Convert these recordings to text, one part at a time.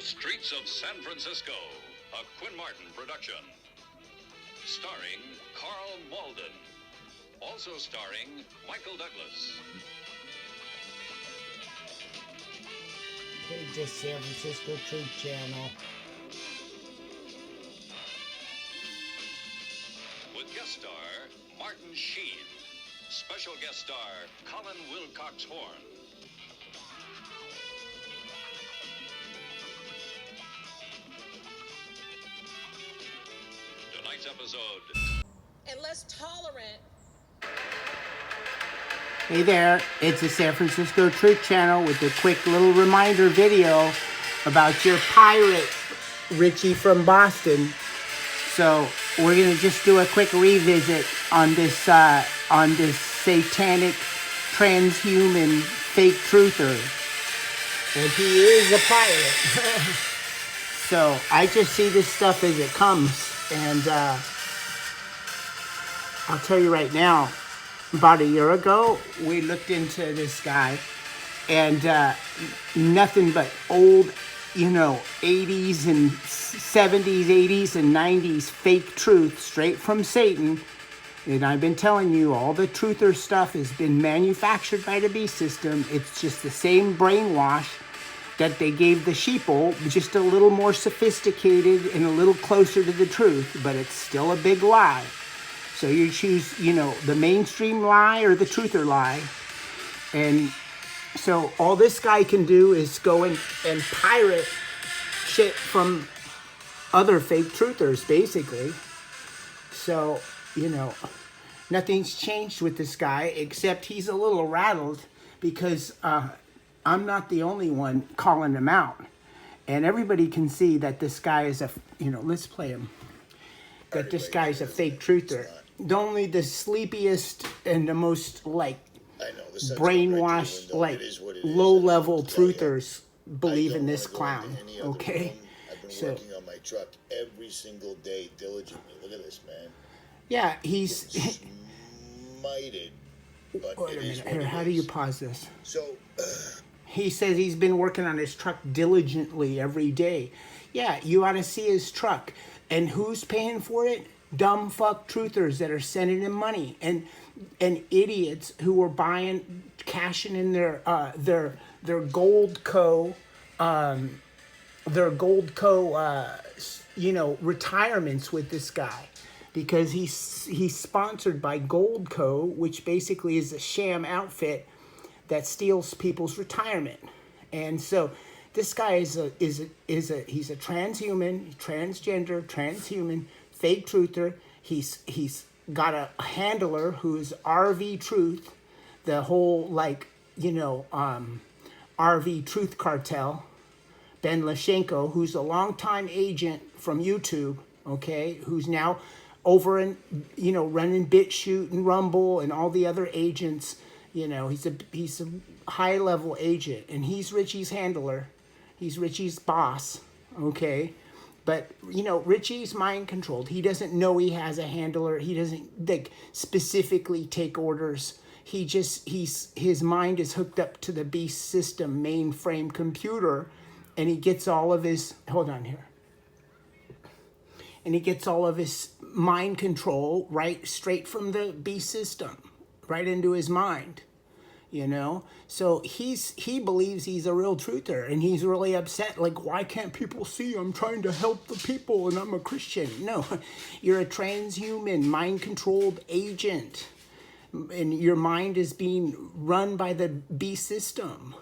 Streets of San Francisco, a Quinn Martin production. Starring Carl Malden. Also starring Michael Douglas. Hey, the San Francisco Truth Channel. With guest star Martin Sheen. Special guest star Colin Wilcox Horn. Tonight's episode. And less tolerant. Hey there, it's the San Francisco Truth Channel with a quick little reminder video about your pirate, Ritchie from Boston. So we're gonna just do a quick revisit on this satanic, transhuman, fake truther, and he is a pirate. So I just see this stuff as it comes, and I'll tell you right now. About a year ago, we looked into this guy, and nothing but old, 80s and 70s, 80s, and 90s fake truth straight from Satan. And I've been telling you, all the truther stuff has been manufactured by the beast system. It's just the same brainwash that they gave the sheeple, just a little more sophisticated and a little closer to the truth, but it's still a big lie. So you choose, the mainstream lie or the truther lie. And so all this guy can do is go and pirate shit from other fake truthers, basically. So, nothing's changed with this guy, except he's a little rattled because I'm not the only one calling him out. And everybody can see that this guy is let's play him. That this guy's a fake truther. Only the sleepiest and the most brainwashed, low-level truthers believe in this clown. Okay, I've been working on my truck every single day diligently. Look at this, man. Yeah, he's smited. Wait a minute. Here, how do you pause this? So he says he's been working on his truck diligently every day. Yeah, you ought to see his truck. And who's paying for it? Dumb fuck truthers that are sending him money, and idiots who are cashing in their Goldco, retirements with this guy, because he's sponsored by Goldco, which basically is a sham outfit that steals people's retirement. And so this guy is a transhuman, transgender, transhuman, fake truther. He's got a handler who is RV Truth, the whole RV Truth cartel, Ben Lashenko, who's a longtime agent from YouTube, okay, who's now over in running BitChute and Rumble and all the other agents. He's a high level agent, and he's Ritchie's handler. He's Ritchie's boss, okay? But, Ritchie's mind controlled. He doesn't know he has a handler. He doesn't specifically take orders. His mind is hooked up to the beast system mainframe computer, and he gets all of his, hold on here. And he gets all of his mind control right straight from the beast system, right into his mind. So he believes he's a real truther, and he's really upset. Why can't people see I'm trying to help the people and I'm a Christian? No, you're a transhuman, mind-controlled agent, and your mind is being run by the beast system.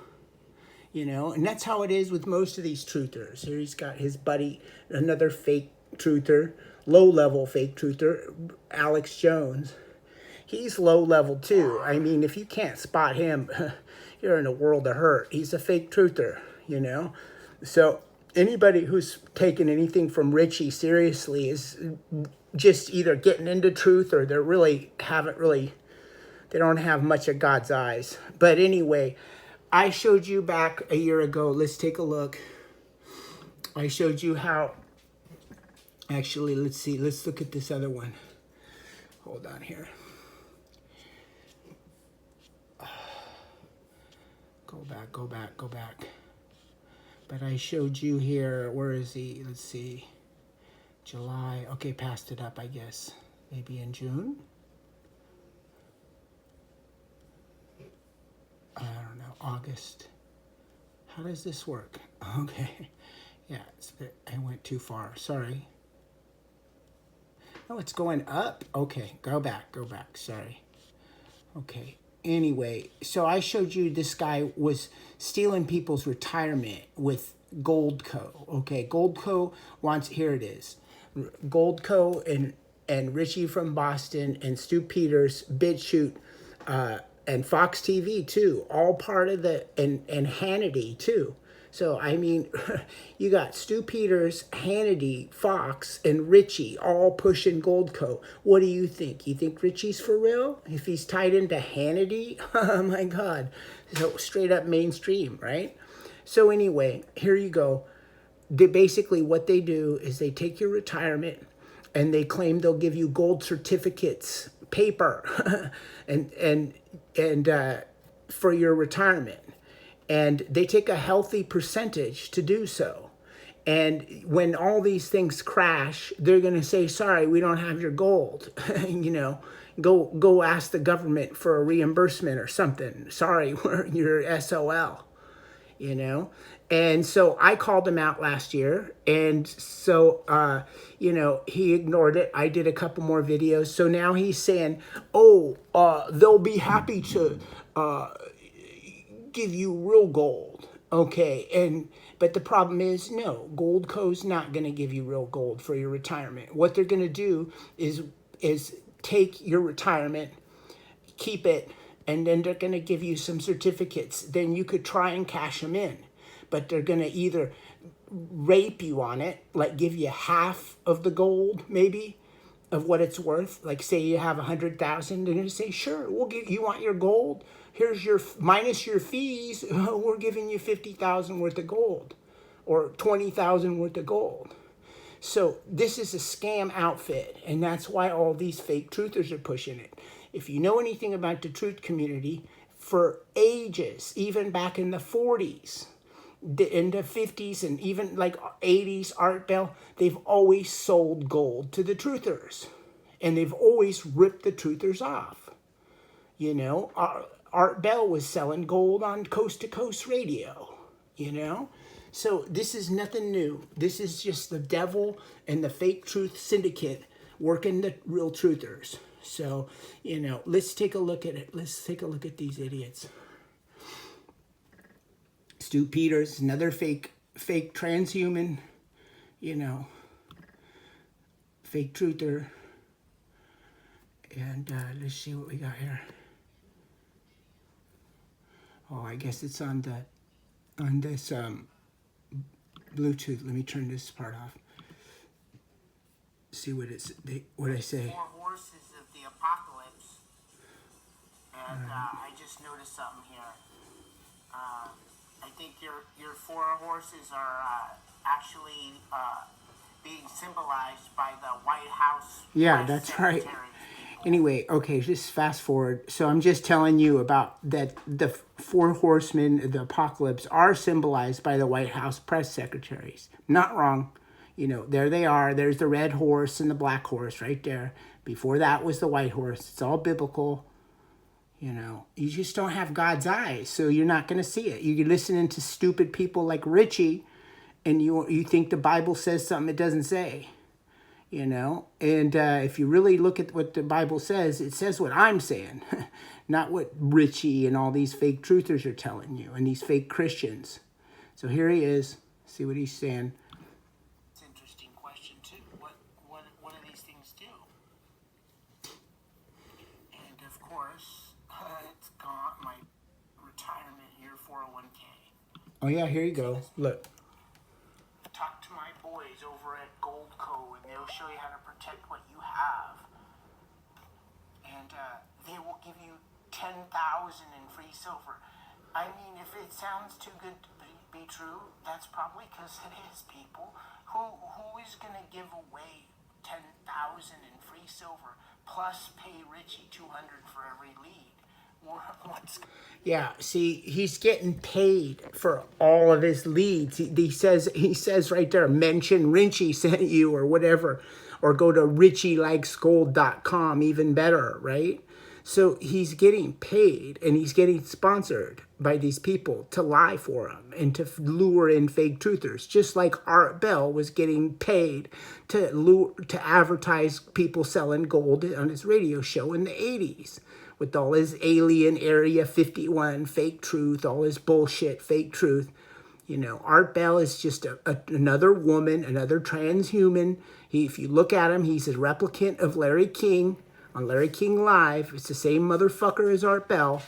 And that's how it is with most of these truthers. Here he's got his buddy, another fake truther, low-level fake truther, Alex Jones. He's low level too. I mean, if you can't spot him, you're in a world of hurt. He's a fake truther, So anybody who's taken anything from Ritchie seriously is just either getting into truth or they don't have much of God's eyes. But anyway, I showed you back a year ago. Let's take a look. I showed you how, actually, let's see. Let's look at this other one. Hold on here. Go back. But I showed you here, where is he? Let's see. July. Okay, passed it up, I guess. Maybe in June? I don't know. August. How does this work? Okay. Yeah, I went too far. Sorry. Oh, it's going up. Okay, go back. Sorry. Okay. Anyway, so I showed you this guy was stealing people's retirement with Goldco. Okay, Goldco wants, here it is. Goldco and Ritchie from Boston and Stu Peters, BitChute, and Fox TV too, all part of the, and Hannity too. So, I mean, you got Stu Peters, Hannity, Fox, and Ritchie all pushing Goldco. What do you think? You think Ritchie's for real? If he's tied into Hannity? Oh my God. So straight up mainstream, right? So anyway, here you go. Basically what they do is they take your retirement and they claim they'll give you gold certificates, paper, and for your retirement. And they take a healthy percentage to do so. And when all these things crash, they're going to say, sorry, we don't have your gold. You know, go ask the government for a reimbursement or something. Sorry, you're SOL, you know. And so I called him out last year. And so, you know, he ignored it. I did a couple more videos. So now he's saying, oh, they'll be happy to give you real gold. Okay, but the problem is, no, Goldco's not going to give you real gold for your retirement. What they're going to do is take your retirement, keep it, and then they're going to give you some certificates. Then you could try and cash them in. But they're going to either rape you on it, like give you half of the gold, maybe, of what it's worth. Like say you have 100,000, they're going to say, sure, we'll give you, want your gold? Here's your, minus your fees, we're giving you 50,000 worth of gold or 20,000 worth of gold. So this is a scam outfit, and that's why all these fake truthers are pushing it. If you know anything about the truth community, for ages, even back in the 40s, in the 50s, and even like 80s, Art Bell, they've always sold gold to the truthers, and they've always ripped the truthers off. You know, Art Bell was selling gold on Coast to Coast radio, you know? So this is nothing new. This is just the devil and the fake truth syndicate working the real truthers. So, you know, let's take a look at it. Let's take a look at these idiots. Stu Peters, another fake transhuman, you know, fake truther. And let's see what we got here. Oh, I guess it's on this Bluetooth. Let me turn this part off. See what what I say. 4 horses of the apocalypse, and I just noticed something here. I think your 4 horses are actually being symbolized by the White House. Yeah, that's right. Anyway, okay, just fast forward. So I'm just telling you about that the 4 horsemen of the apocalypse are symbolized by the White House press secretaries. Not wrong. You know, there they are. There's the red horse and the black horse right there. Before that was the white horse. It's all biblical. You know, you just don't have God's eyes, so you're not going to see it. You're listening to stupid people like Ritchie, and you think the Bible says something it doesn't say. You know, and if you really look at what the Bible says, it says what I'm saying, not what Ritchie and all these fake truthers are telling you, and these fake Christians. So here he is. See what he's saying. It's an interesting question too. What do these things do? And of course, it's gone. My retirement here, 401k. Oh yeah, here you go. Look. Talk to my boys over at Goldco, and they'll show you how to protect what you have. And they will give you 10,000 in free silver. I mean, if it sounds too good to be true, that's probably because it is, people. Who is going to give away 10,000 in free silver plus pay Ritchie 200 for every lead? What's Yeah, see, he's getting paid for all of his leads. He says right there, mention Ritchie sent you or whatever, or go to richielikesgold.com, even better, right? So he's getting paid and he's getting sponsored by these people to lie for him and to lure in fake truthers, just like Art Bell was getting paid to advertise people selling gold on his radio show in the 80s. With all his alien Area 51 fake truth, all his bullshit fake truth. You know, Art Bell is just another woman, another transhuman. If you look at him, he's a replicant of Larry King on Larry King Live. It's the same motherfucker as Art Bell.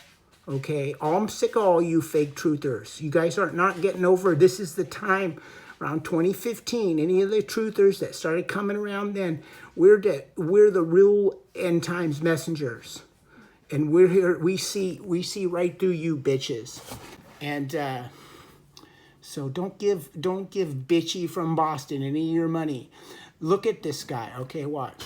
Okay, I'm sick of all you fake truthers. You guys are not getting over. This is the time around 2015. Any of the truthers that started coming around then, we're the real end times messengers. And we're here. We see right through you bitches, and so don't give bitchy from Boston any of your money. Look at this guy. Okay, watch.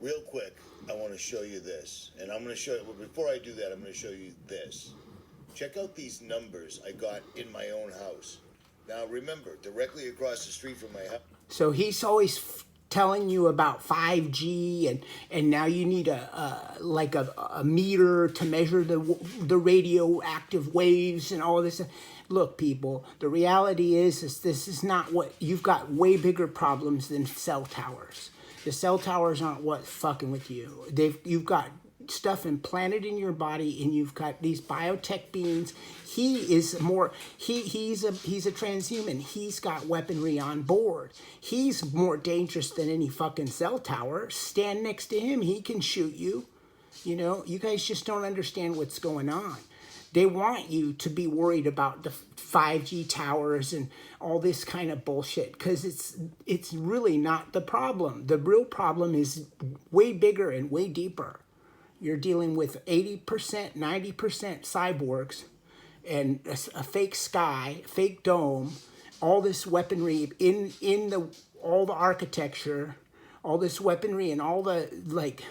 Real quick, I want to show you this, and I'm going to show you. Well, before I do that, I'm going to show you this. Check out these numbers I got in my own house. Now, remember, directly across the street from my house. So he's always telling you about 5G and now you need a meter to measure the radioactive waves and all this. Look, people, the reality is this is not what you've got. Way bigger problems than cell towers. The cell towers aren't what's fucking with you. You've got stuff implanted in your body, and you've got these biotech beings. He is more. He's a transhuman. He's got weaponry on board. He's more dangerous than any fucking cell tower. Stand next to him. He can shoot you. You know, you guys just don't understand what's going on. They want you to be worried about the 5G towers and all this kind of bullshit, because it's really not the problem. The real problem is way bigger and way deeper. You're dealing with 80%, 90% cyborgs and a fake sky, fake dome, all this weaponry in all the architecture, all this weaponry and all the, like,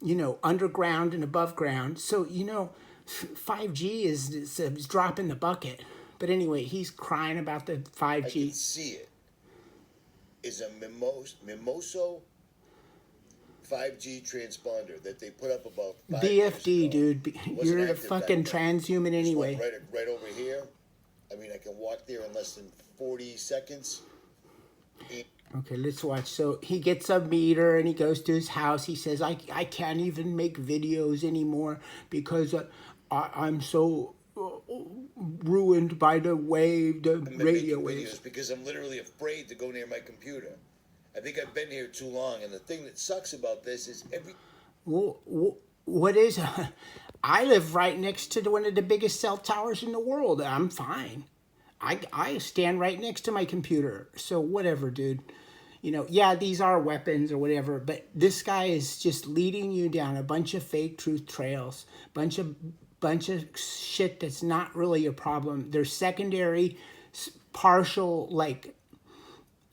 you know, underground and above ground. So, you know, 5G is drop in the bucket. But anyway, he's crying about the 5G. I can see it. Is a Mimoso 5G transponder that they put up about 5 BFD, years ago. dude. You're a Wasn't fucking active back then. transhuman This anyway. one right over here. I mean, I can walk there in less than 40 seconds. Okay, let's watch. So he gets a meter and he goes to his house. He says, I can't even make videos anymore because I'm so ruined by the radio waves. Because I'm literally afraid to go near my computer. I think I've been here too long, and the thing that sucks about this is Well, what is... I live right next to one of the biggest cell towers in the world. I'm fine. I stand right next to my computer. So whatever, dude. You know, yeah, these are weapons or whatever, but this guy is just leading you down a bunch of fake truth trails, bunch of shit that's not really a problem. There's secondary, partial, like,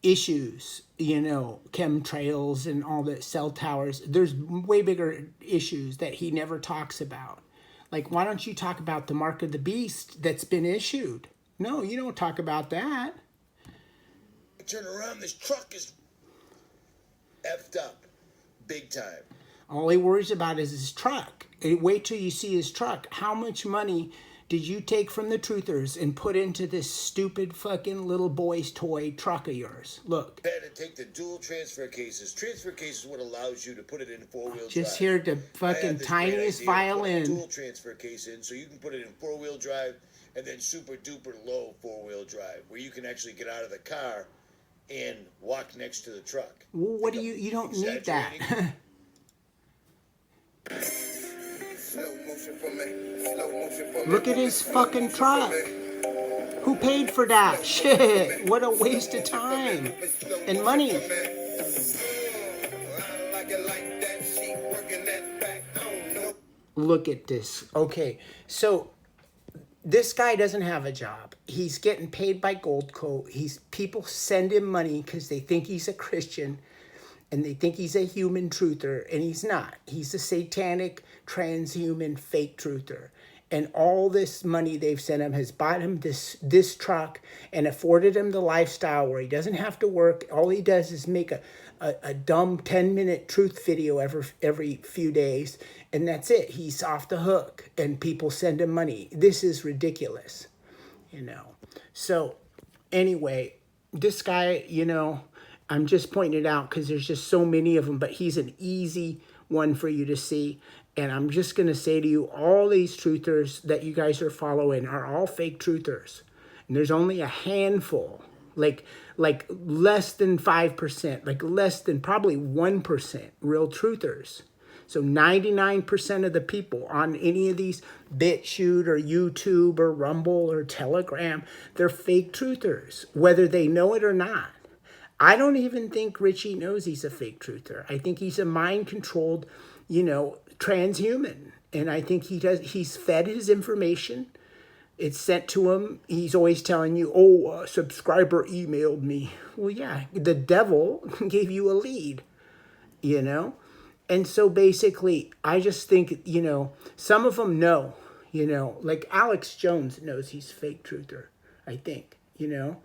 issues, you know, chemtrails and all the cell towers. There's way bigger issues that he never talks about. Like, why don't you talk about the mark of the beast that's been issued? No, you don't talk about that. turn around, this truck is effed up big time. All he worries about is his truck. Wait till you see his truck. How much money did you take from the truthers and put into this stupid fucking little boy's toy truck of yours? Look. Had to take the dual transfer cases. Transfer cases what allows you to put it in four-wheel drive. Just hear the fucking tiniest violin. Dual transfer case in, so you can put it in four-wheel drive and then super duper low four-wheel drive, where you can actually get out of the car and walk next to the truck. Well, what do you don't need that. Look at his fucking truck. Who paid for that? Shit, what a waste of time and money. Look at this. Okay, so this guy doesn't have a job. He's getting paid by Gold Coat. People send him money because they think he's a Christian. and they think he's a human truther, and he's not. He's a satanic, transhuman, fake truther. And all this money they've sent him has bought him this truck and afforded him the lifestyle where he doesn't have to work. All he does is make a dumb 10-minute truth video every few days, and that's it. He's off the hook, and people send him money. This is ridiculous, you know. So anyway, this guy, you know, I'm just pointing it out because there's just so many of them, but he's an easy one for you to see. And I'm just going to say to you, all these truthers that you guys are following are all fake truthers. And there's only a handful, like less than 5%, like less than probably 1% real truthers. So 99% of the people on any of these BitChute or YouTube or Rumble or Telegram, they're fake truthers, whether they know it or not. I don't even think Ritchie knows he's a fake truther. I think he's a mind-controlled, you know, transhuman. And I think he's fed his information. It's sent to him. He's always telling you, oh, a subscriber emailed me. Well, yeah, the devil gave you a lead, you know? And so basically, I just think, you know, some of them know, you know, like Alex Jones knows he's fake truther, I think, you know?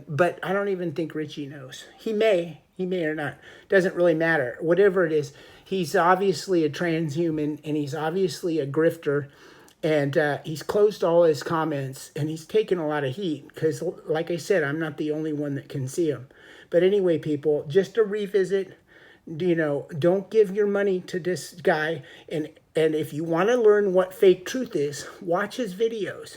But I don't even think Ritchie knows. He may or not. Doesn't really matter. Whatever it is, he's obviously a transhuman, and he's obviously a grifter, and he's closed all his comments, and he's taken a lot of heat because, like I said, I'm not the only one that can see him. But anyway, people, just to revisit, you know, don't give your money to this guy, and if you want to learn what fake truth is, watch his videos.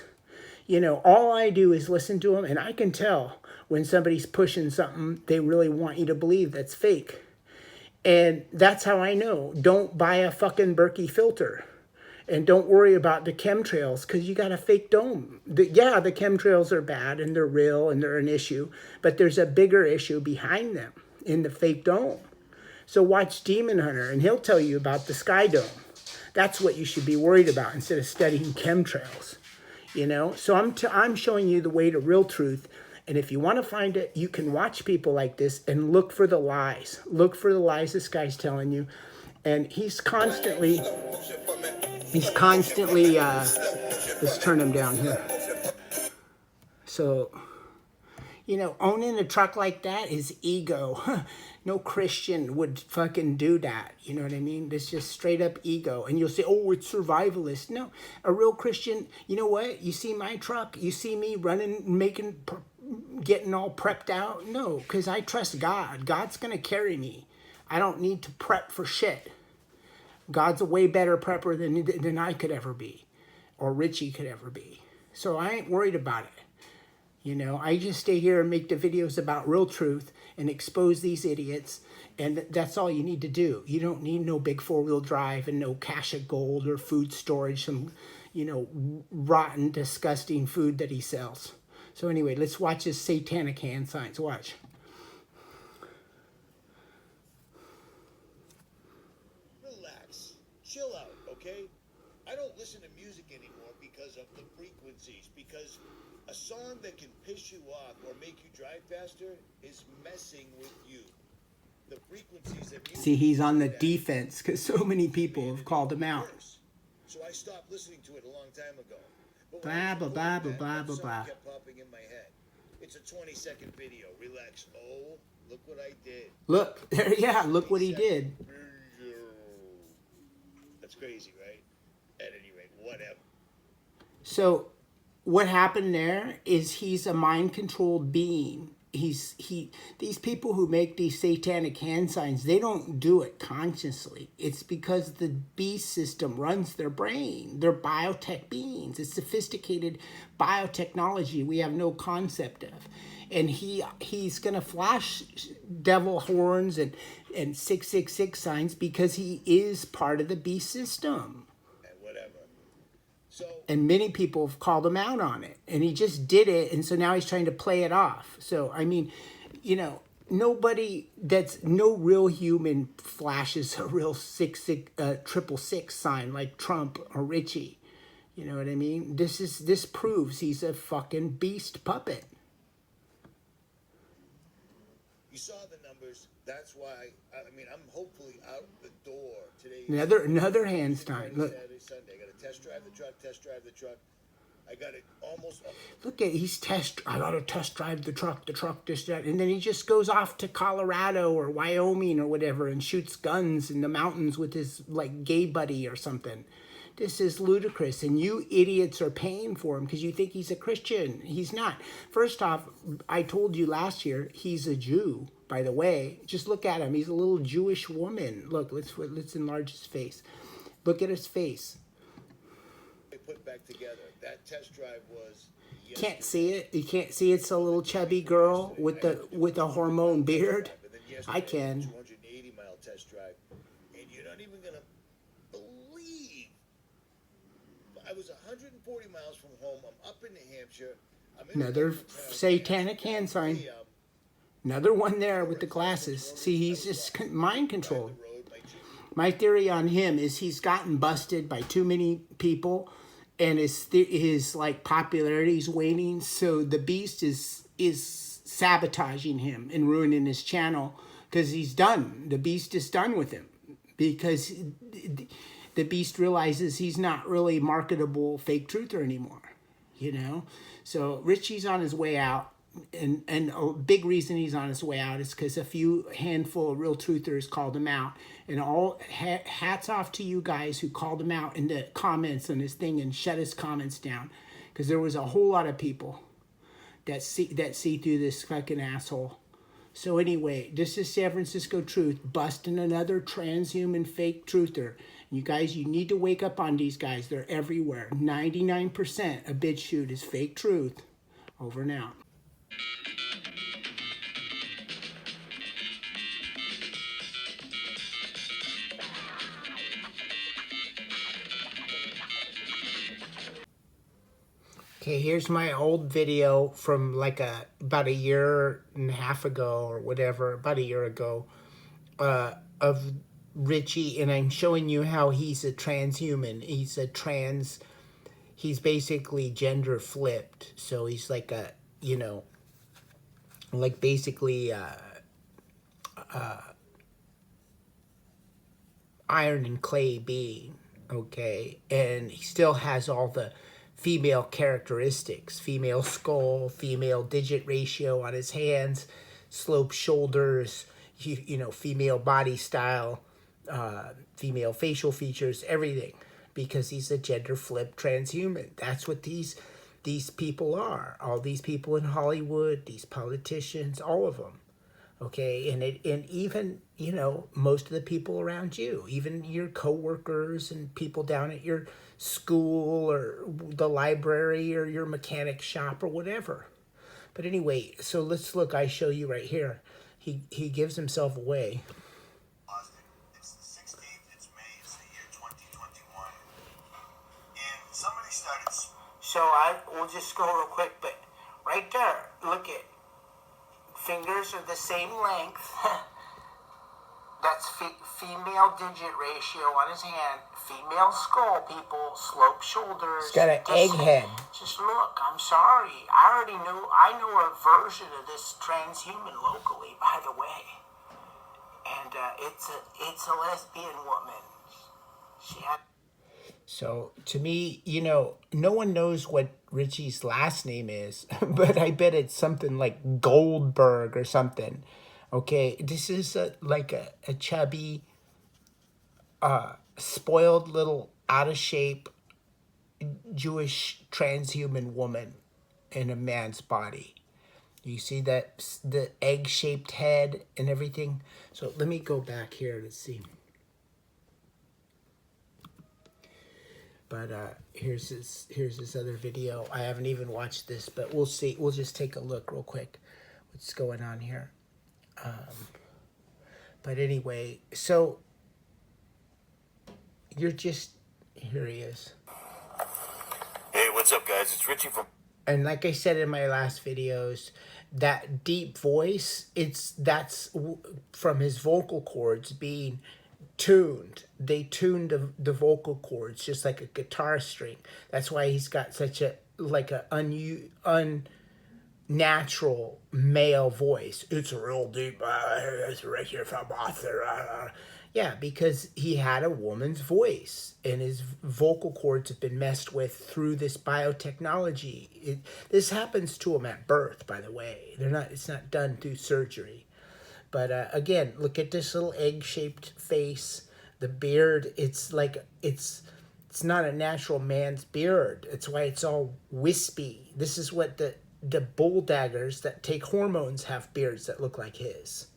You know, all I do is listen to him, and I can tell when somebody's pushing something they really want you to believe that's fake. And that's how I know. Don't buy a fucking Berkey filter. And don't worry about the chemtrails, because you got a fake dome. Yeah, the chemtrails are bad, and they're real, and they're an issue. But there's a bigger issue behind them in the fake dome. So watch Demon Hunter, and he'll tell you about the sky dome. That's what you should be worried about instead of studying chemtrails. You know, so I'm showing you the way to real truth. And if you want to find it, you can watch people like this and look for the lies. Look for the lies this guy's telling you. And he's constantly, let's turn him down here. So, you know, owning a truck like that is ego. No Christian would fucking do that. You know what I mean? It's just straight up ego. And you'll say, oh, it's survivalist. No, a real Christian, you know what? You see my truck, you see me running, getting all prepped out. No, because I trust God. God's going to carry me. I don't need to prep for shit. God's a way better prepper than I could ever be, or Ritchie could ever be. So I ain't worried about it. You know, I just stay here and make the videos about real truth and expose these idiots. And that's all you need to do. You don't need no big 4-wheel drive and no cache of gold or food storage, some, you know, rotten, disgusting food that he sells. So anyway, let's watch his satanic hand signs. Watch. Relax. Chill out, okay? I don't listen to music anymore because of the frequencies, because a song that can piss you off or make you drive faster is messing with you. The frequencies that music. See, he's on the defense because so many people have called him out. So I stopped listening to it a long time ago. Blah, blah, blah, blah, blah, blah, blah. Kept popping in my head. It's a 20-second video. Relax. Oh, look what I did. Look, yeah, look what he did. That's crazy, right? At any rate, whatever. So what happened there is he's a mind-controlled being. These people who make these satanic hand signs, they don't do it consciously. It's because the beast system runs their brain. They're biotech beings. It's sophisticated biotechnology we have no concept of. And he's going to flash devil horns and 666 signs because he is part of the beast system. And many people have called him out on it. And he just did it, and so now he's trying to play it off. So, I mean, you know, no real human flashes a real 666 sign like Trump or Ritchie. You know what I mean? This proves he's a fucking beast puppet. You saw the numbers. That's why, I mean, I'm hopefully out the door today. Another handstand. Look. Saturday, Sunday. I got to test drive the truck. I got it almost. Look at I gotta test drive the truck, this, that. And then he just goes off to Colorado or Wyoming or whatever and shoots guns in the mountains with his, like, gay buddy or something. This is ludicrous. And you idiots are paying for him because you think he's a Christian. He's not. First off, I told you last year, he's a Jew, by the way. Just look at him. He's a little Jewish woman. Look, let's enlarge his face. Look at his face. Put back together. That test drive was. Can't see it. You can't see it's a little chubby girl with a hormone beard. I can. 280-mile test drive, and you're not even gonna believe. I was 140 miles from home. I'm up in New Hampshire. Another satanic hand sign. Another one there with the glasses. See, he's just mind controlled. My theory on him is he's gotten busted by too many people. And his like popularity is waning, so the beast is sabotaging him and ruining his channel because he's done. The beast is done with him because the beast realizes he's not really marketable fake truther anymore, you know. So Ritchie's on his way out, and a big reason he's on his way out is because a handful of real truthers called him out. And all hats off to you guys who called him out in the comments on his thing and shut his comments down, because there was a whole lot of people that see through this fucking asshole. So anyway, this is San Francisco Truth busting another transhuman fake truther. You guys, you need to wake up on these guys. They're everywhere. 99% of BitChute is fake truth. Over and out. Okay, here's my old video from like about a year and a half ago or whatever, about a year ago, of Ritchie, and I'm showing you how he's a transhuman. He's basically gender flipped. So he's like a, you know, like basically iron and clay being, okay? And he still has all the female characteristics, female skull, female digit ratio on his hands, sloped shoulders, you know, female body style, female facial features, everything, because he's a gender flipped transhuman. That's what these people are. All these people in Hollywood, these politicians, all of them. Okay, and even, you know, most of the people around you, even your coworkers and people down at your school or the library or your mechanic shop or whatever. But anyway, so let's look. I show you right here. He gives himself away. It's the 16th. It's May. It's the year 2021, and somebody started. So we'll just go real quick, but right there, look at. Fingers are the same length. That's female digit ratio on his hand. Female skull, people. Slope shoulders. He's got an egg head. Just look, I'm sorry. I know a version of this transhuman locally, by the way. And it's a lesbian woman. She had... So, to me, you know, no one knows what Ritchie's last name is, but I bet it's something like Goldberg or something. Okay, this is like a chubby, spoiled little out-of-shape Jewish transhuman woman in a man's body. You see that, the egg-shaped head and everything? So, let me go back here to see. But here's this other video. I haven't even watched this, but we'll see. We'll just take a look real quick. What's going on here? But anyway, so you're just, here he is. Hey, what's up, guys? It's Ritchie from. And like I said in my last videos, that deep voice, that's from his vocal cords being tuned. They tuned the vocal cords just like a guitar string. That's why he's got such a like a natural male voice. It's a real deep, it's right here from author. Yeah, because he had a woman's voice, and his vocal cords have been messed with through this biotechnology. This happens to him at birth, by the way. It's not done through surgery. But again, look at this little egg-shaped face. The beard, it's not a natural man's beard. It's why it's all wispy. This is what the bull daggers that take hormones have beards that look like his.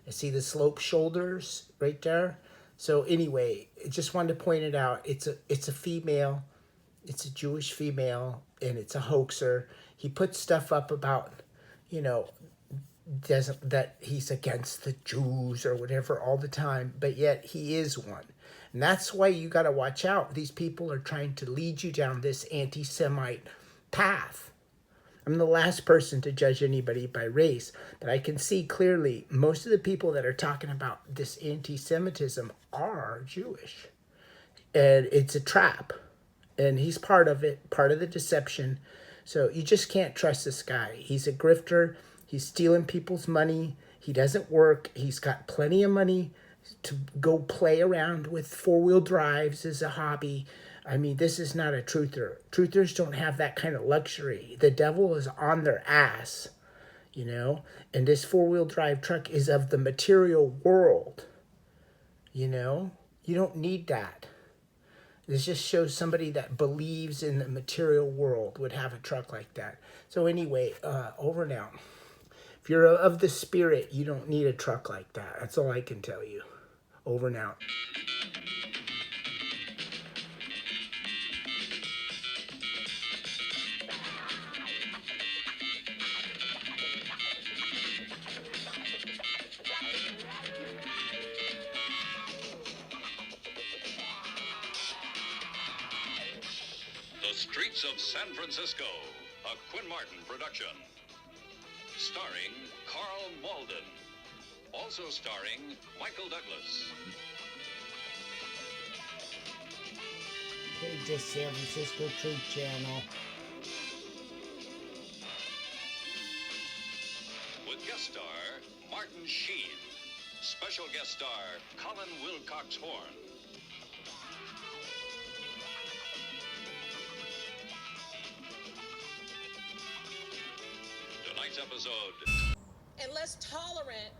You see the sloped shoulders right there? So anyway, I just wanted to point it out. It's a female. It's a Jewish female, and it's a hoaxer. He puts stuff up about, that he's against the Jews or whatever all the time, but yet he is one. And that's why you got to watch out. These people are trying to lead you down this anti-Semite path. I'm the last person to judge anybody by race, but I can see clearly most of the people that are talking about this anti-Semitism are Jewish. And it's a trap. And he's part of it, part of the deception. So you just can't trust this guy. He's a grifter. He's stealing people's money. He doesn't work. He's got plenty of money to go play around with four-wheel drives as a hobby. I mean, this is not a truther. Truthers don't have that kind of luxury. The devil is on their ass, and this four-wheel drive truck is of the material world, You don't need that. This just shows somebody that believes in the material world would have a truck like that. So anyway, over now. If you're of the spirit, you don't need a truck like that. That's all I can tell you. Over now. The Streets of San Francisco, a Quinn Martin production. Starring Carl Malden. Also starring Michael Douglas. Hey, this San Francisco Truth Channel. With guest star Martin Sheen. Special guest star Colin Wilcox Horn. Tonight's episode. and less tolerant